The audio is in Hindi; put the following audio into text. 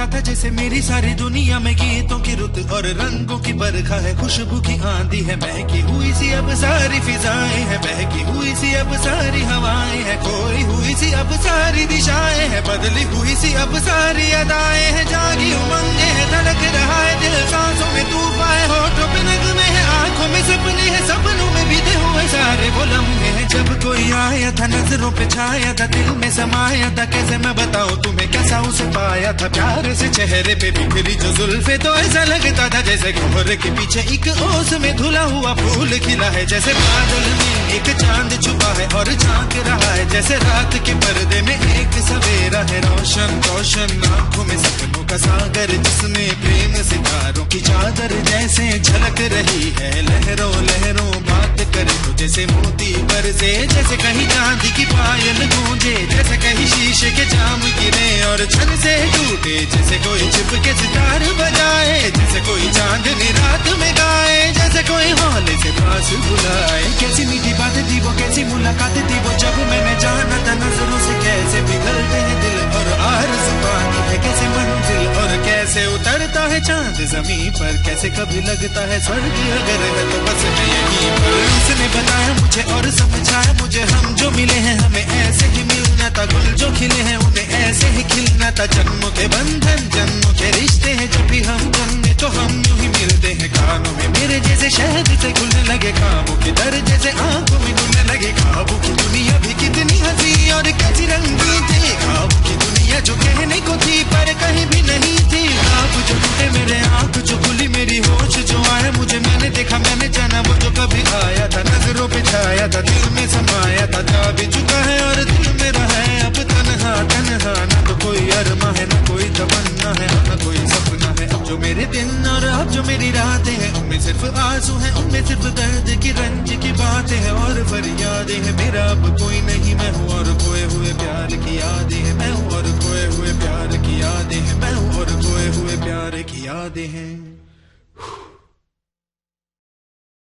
था जैसे मेरी सारी दुनिया में गीतों की रुत और रंगों की बरखा है, खुशबू की आंधी है, महकी हुई सी अब सारी फिजाएं हैं, महकी हुई सी अब सारी हवाएं हैं, खोई हुई सी अब सारी दिशाएं हैं, बदली हुई सी अब सारी अदाएं हैं, जागी उमंगे है, धड़क रहा है दिल, सांसों में तूफान है, होठों पे नगमे है, आंखों में सपने हैं, सपनों में बीते हुए सारे वो लम्हे हैं। जब कोई आया था नजरों पे छाया था, दिल में समाया था, कैसे मैं बताऊं तुम्हें कैसा उसे पाया था, प्यार से चेहरे पे बिखरी जो जुल्फे, तो ऐसा लगता था जैसे कोहरे के पीछे एक ओस में धुला हुआ फूल खिला है, जैसे बादल में एक चांद छुपा है और झांक रहा है, जैसे रात के पर्दे में एक सवेरा है, रोशन रोशन आंखों में सपनों का सागर, जिसमें प्रेम सितारों की चादर जैसे झलक रही है, लहरों लहरों बात करे तो जैसे मोती बरसे, जैसे कहीं चांदी की पायल गूंजे, जैसे कहीं शीशे के जाम गिरे और छन से टूटे, जैसे कोई छिप के सितार बजाए, जैसे कोई चांदनी रात में गाए, जैसे कोई हौले से पास बुलाए। कैसी मीठी बातें थी वो, कैसी मुलाकातें थी वो, जब मैंने जाना था नजरों से कैसे पिघलते हैं दिल और आरज़ू पाती है कैसे मंजिल, और कैसे उतरता है चांद जमीन पर, कैसे कभी लगता है स्वर्ग अगर है तो बस मैं यहीं पर। उसने बताया मुझे और समझाया मुझे, हम जो मिले हैं हमें ऐसे ही मिलना था, गुल जो खिले हैं उन्हें ऐसे ही खिलना था, जन्मों के बंधन जन्मों के रिश्ते हैं, जब भी हम जन्मे तो हम यूं ही मिलते हैं, कानों में मेरे जैसे शहद से खुलने लगे ख्वाबों के दर, जैसे आंखों में घुलने लगे ख्वाबों की दुनिया भी कितनी हंसी और कैसी रंगीन थी, ख्वाबों की दुनिया जो कहने को थी पर कहीं भी नहीं थी, आप जो टूटे मेरे आंख जो खुली मेरी होश जो आया मुझे, मैंने देखा मैंने जाना वो जो कभी आया था, नजरों पे छाया था, दिल में समाया था, जा भी चुका है और दिल में रहा है अब तन्हा तन्हा, ना तो कोई अरमा है ना कोई तमन्ना है ना कोई सपना है, अब जो मेरे दिन और अब जो मेरी रातें हैं उनमें सिर्फ आंसू हैं, उनमें सिर्फ दर्द की रंज की बातें हैं और फरियादें हैं, मेरा अब कोई नहीं मैं हूँ और खोए हुए प्यार की यादें हैं, मैं हूँ और खोए हुए प्यार की यादें हैं, मैं हूँ और खोए हुए प्यार की यादें हैं।